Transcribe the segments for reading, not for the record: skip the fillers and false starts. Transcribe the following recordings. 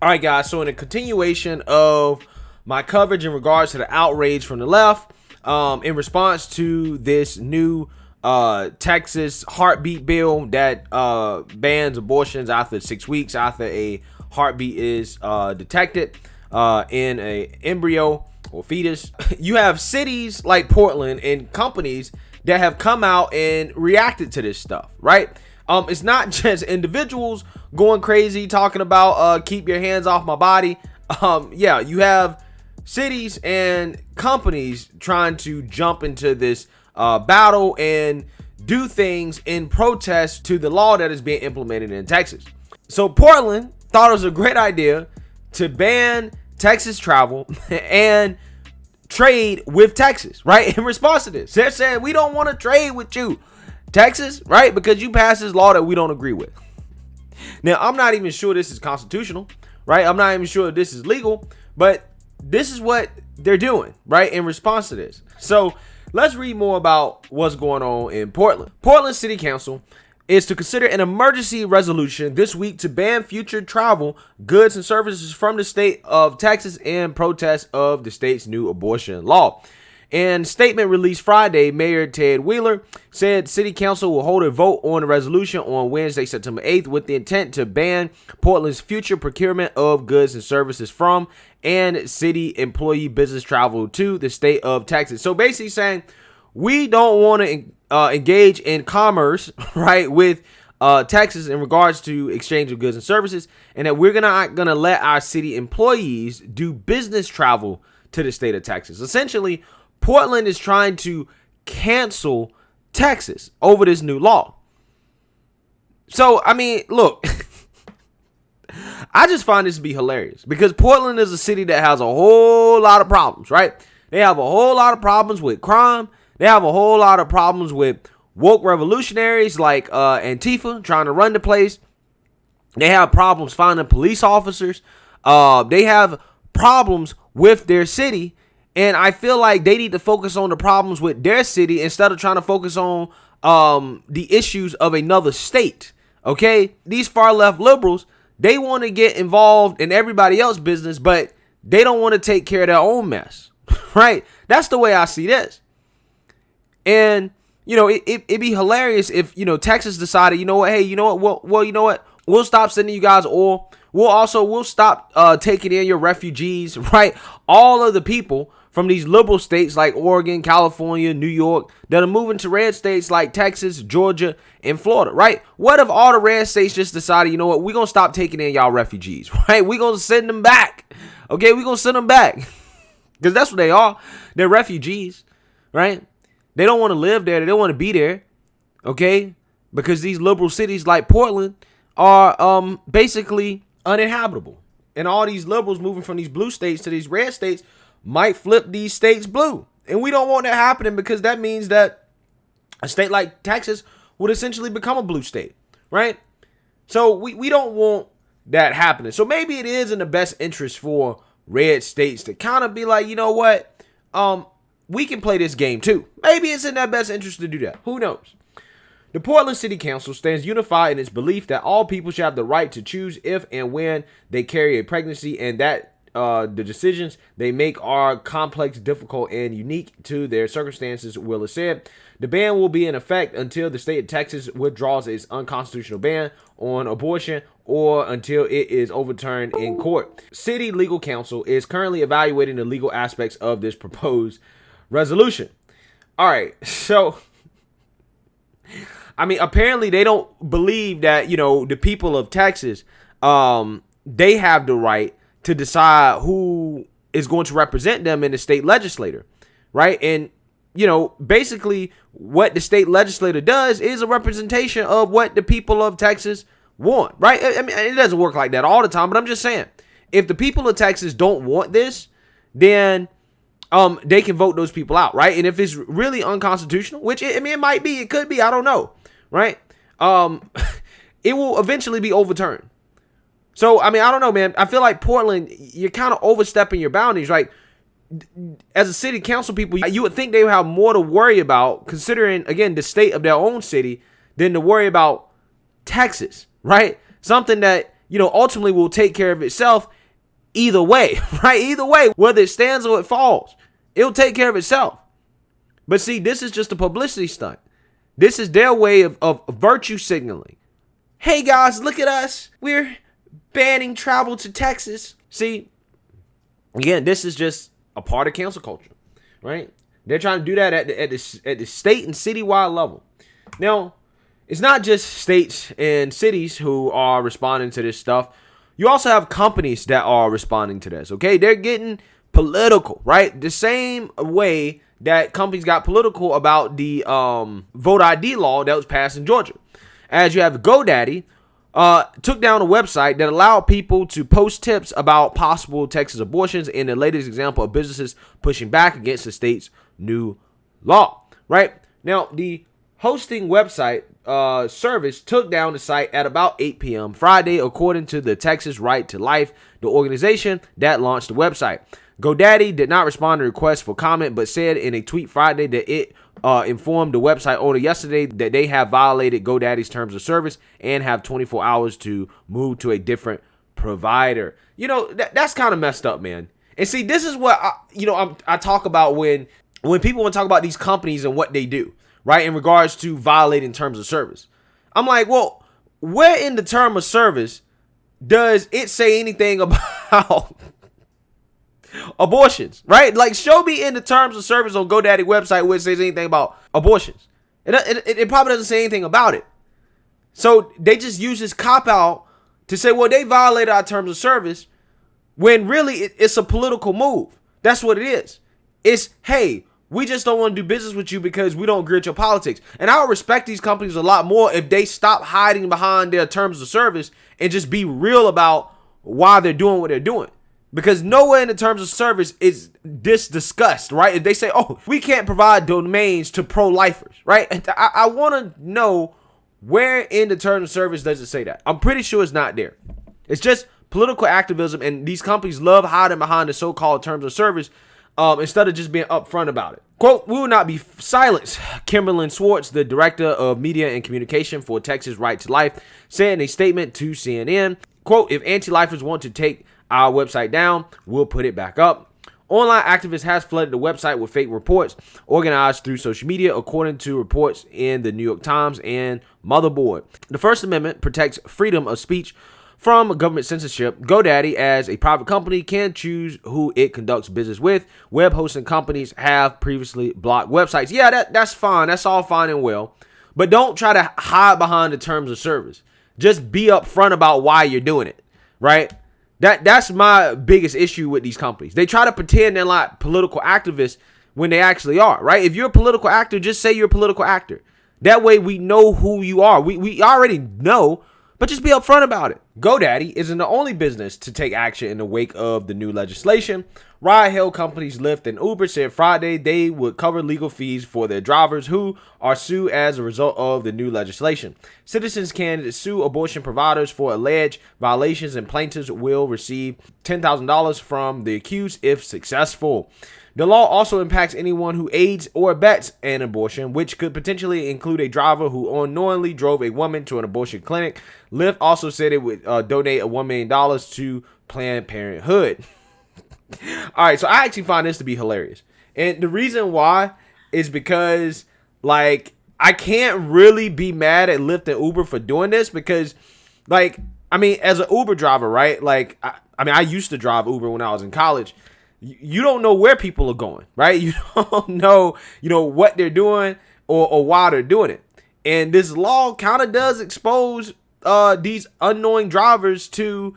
All right, guys. So in a continuation of my coverage in regards to the outrage from the left, in response to this new Texas heartbeat bill that bans abortions after 6 weeks after a heartbeat is detected in a embryo or fetus. You have cities like Portland and companies that have come out and reacted to this stuff, right? It's not just individuals going crazy talking about keep your hands off my body. Yeah, you have cities and companies trying to jump into this battle and do things in protest to the law that is being implemented in Texas. So Portland thought it was a great idea to ban Texas travel and trade with Texas, right? In response to this, they're saying we don't want to trade with you, Texas, right? Because you passed this law that we don't agree with. Now, I'm not even sure this is constitutional, right? I'm not even sure this is legal, but this is what they're doing, right? In response to this. So let's read more about what's going on in Portland. Portland City Council is to consider an emergency resolution this week to ban future travel, goods, and services from the state of Texas in protest of the state's new abortion law. In a statement released Friday, Mayor Ted Wheeler said City Council will hold a vote on the resolution on Wednesday, September 8th, with the intent to ban Portland's future procurement of goods and services from and city employee business travel to the state of Texas. So basically saying we don't want to engage in commerce, right, with Texas in regards to exchange of goods and services, and that we're not gonna let our city employees do business travel to the state of Texas. Essentially, Portland is trying to cancel Texas over this new law. So, I mean, look, I just find this to be hilarious because Portland is a city that has a whole lot of problems, right? They have a whole lot of problems with crime. They have a whole lot of problems with woke revolutionaries like Antifa trying to run the place. They have problems finding police officers. They have problems with their city. And I feel like they need to focus on the problems with their city instead of trying to focus on the issues of another state. Okay? These far left liberals, they want to get involved in everybody else's business, but they don't want to take care of their own mess. Right? That's the way I see this. And, you know, it'd be hilarious if, you know, Texas decided, you know what, hey, you know what, well, you know what, we'll stop sending you guys oil. We'll stop taking in your refugees, right? All of the people from these liberal states like Oregon, California, New York that are moving to red states like Texas, Georgia, and Florida, right? What if all the red states just decided, you know what, we're going to stop taking in y'all refugees, right? We're going to send them back. Okay, we're going to send them back because that's what they are. They're refugees, right? They don't want to live there. They don't want to be there, okay? Because these liberal cities like Portland are basically uninhabitable. And all these liberals moving from these blue states to these red states might flip these states blue. And we don't want that happening because that means that a state like Texas would essentially become a blue state, right? So we don't want that happening. So maybe it is in the best interest for red states to kind of be like, you know what? We can play this game too. Maybe it's in their best interest to do that. Who knows? The Portland City Council stands unified in its belief that all people should have the right to choose if and when they carry a pregnancy, and that the decisions they make are complex, difficult, and unique to their circumstances, Wheeler said. The ban will be in effect until the state of Texas withdraws its unconstitutional ban on abortion or until it is overturned in court. City Legal Counsel is currently evaluating the legal aspects of this proposed resolution. All right, so I mean, apparently they don't believe that, you know, the people of Texas, they have the right to decide who is going to represent them in the state legislature, right? And, you know, basically what the state legislature does is a representation of what the people of Texas want, right? I mean, it doesn't work like that all the time, but I'm just saying, if the people of Texas don't want this, then they can vote those people out, right? And if it's really unconstitutional, which it might be, it could be, I don't know, right? It will eventually be overturned. So, I mean, I don't know, man. I feel like Portland, you're kind of overstepping your boundaries, right? As a city council people, you would think they would have more to worry about, considering, again, the state of their own city, than to worry about Texas, right? Something that ultimately will take care of itself either way, right? Either way, whether it stands or it falls, it'll take care of itself. But see, this is just a publicity stunt. This is their way of virtue signaling. Hey guys, look at us. We're banning travel to Texas. See, again, this is just a part of cancel culture, right? They're trying to do that at the state and citywide level. Now, it's not just states and cities who are responding to this stuff. You also have companies that are responding to this, okay? They're getting political, right? The same way that companies got political about the vote ID law that was passed in Georgia. As you have GoDaddy, took down a website that allowed people to post tips about possible Texas abortions in the latest example of businesses pushing back against the state's new law, right? Now, the hosting website service took down the site at about 8 p.m. Friday, according to the Texas Right to Life, the organization that launched the website. GoDaddy did not respond to requests for comment, but said in a tweet Friday that it informed the website owner yesterday that they have violated GoDaddy's terms of service and have 24 hours to move to a different provider. That's kind of messed up, man. And see, this is what I talk about when people want to talk about these companies and what they do, right, in regards to violating terms of service. I'm like, well, where in the term of service does it say anything about abortions, right? Like, show me in the terms of service on GoDaddy website where it says anything about abortions. It probably doesn't say anything about it. So they just use this cop-out to say, well, they violated our terms of service, when really it's a political move. That's what it is. It's, hey, we just don't want to do business with you because we don't agree with your politics. And I would respect these companies a lot more if they stop hiding behind their terms of service and just be real about why they're doing what they're doing. Because nowhere in the terms of service is this discussed, right? If they say, oh, we can't provide domains to pro-lifers, right? I want to know where in the terms of service does it say that. I'm pretty sure it's not there. It's just political activism, and these companies love hiding behind the so-called terms of service instead of just being upfront about it. Quote, we will not be silenced. Kimberlyn Swartz, the director of media and communication for Texas Right to Life, said in a statement to CNN, quote, if anti-lifers want to take our website down, we'll put it back up. Online activists has flooded the website with fake reports organized through social media, according to reports in the New York Times and Motherboard. The First Amendment protects freedom of speech from government censorship. GoDaddy, as a private company, can choose who it conducts business with. Web hosting companies have previously blocked websites. Yeah, that's fine. That's all fine and well. But don't try to hide behind the terms of service. Just be upfront about why you're doing it, right? That's my biggest issue with these companies. They try to pretend they're like political activists when they actually are, right? If you're a political actor, just say you're a political actor. That way we know who you are. We already know, but just be upfront about it. GoDaddy isn't the only business to take action in the wake of the new legislation. Ridehail companies Lyft and Uber said Friday they would cover legal fees for their drivers who are sued as a result of the new legislation. Citizens can sue abortion providers for alleged violations, and plaintiffs will receive $10,000 from the accused if successful. The law also impacts anyone who aids or abets an abortion, which could potentially include a driver who unknowingly drove a woman to an abortion clinic. Lyft also said it would donate $1 million to Planned Parenthood. All right, so I actually find this to be hilarious. And the reason why is because, like, I can't really be mad at Lyft and Uber for doing this because, like, I mean, as an Uber driver, right? Like, I used to drive Uber when I was in college. You don't know where people are going, right? You don't know, what they're doing or why they're doing it. And this law kind of does expose these unknowing drivers to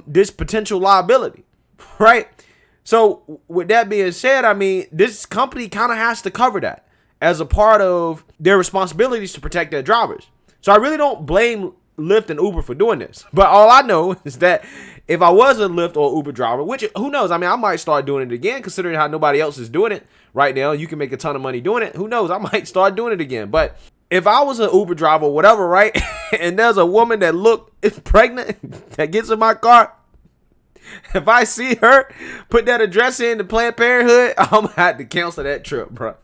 this potential liability, right? So with that being said, I mean, this company kind of has to cover that as a part of their responsibilities to protect their drivers. So I really don't blame Lyft and Uber for doing this. But all I know is that if I was a Lyft or Uber driver, which who knows? I mean, I might start doing it again, considering how nobody else is doing it right now. You can make a ton of money doing it. Who knows? I might start doing it again. But if I was an Uber driver or whatever, right, and there's a woman that is pregnant that gets in my car, if I see her put that address in the Planned Parenthood, I'm going to have to cancel that trip, bro.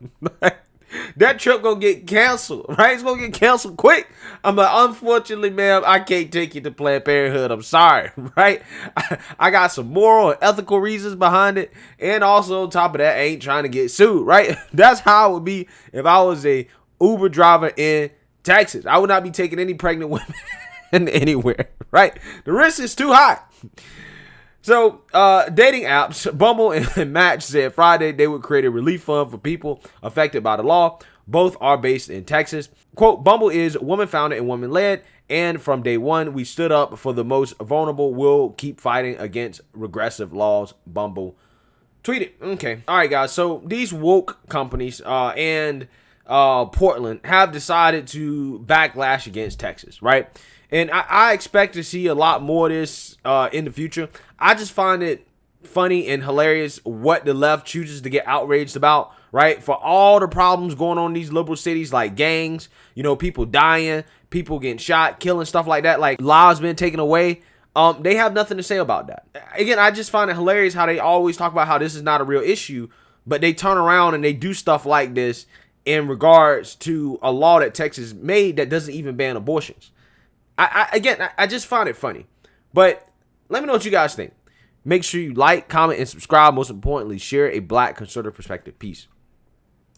that trip gonna get canceled, right? It's gonna get canceled quick. I'm like, unfortunately, ma'am, I can't take you to Planned Parenthood. I'm sorry, right? I got some moral and ethical reasons behind it, and also on top of that, I ain't trying to get sued, right? That's how it would be if I was a Uber driver in Texas. I would not be taking any pregnant women anywhere, right? The risk is too high. So, dating apps, Bumble and Match said Friday they would create a relief fund for people affected by the law. Both are based in Texas. Quote, Bumble is woman-founded and woman-led, and from day one, we stood up for the most vulnerable. We'll keep fighting against regressive laws, Bumble tweeted. Okay. All right, guys. So, these woke companies and Portland have decided to backlash against Texas, right? And I expect to see a lot more of this in the future. I just find it funny and hilarious what the left chooses to get outraged about, right? For all the problems going on in these liberal cities, like gangs, people dying, people getting shot, killing, stuff like that, like lives being taken away. They have nothing to say about that. Again, I just find it hilarious how they always talk about how this is not a real issue, but they turn around and they do stuff like this in regards to a law that Texas made that doesn't even ban abortions. I just find it funny. But let me know what you guys think. Make sure you like, comment, and subscribe. Most importantly, share a Black conservative perspective. Peace.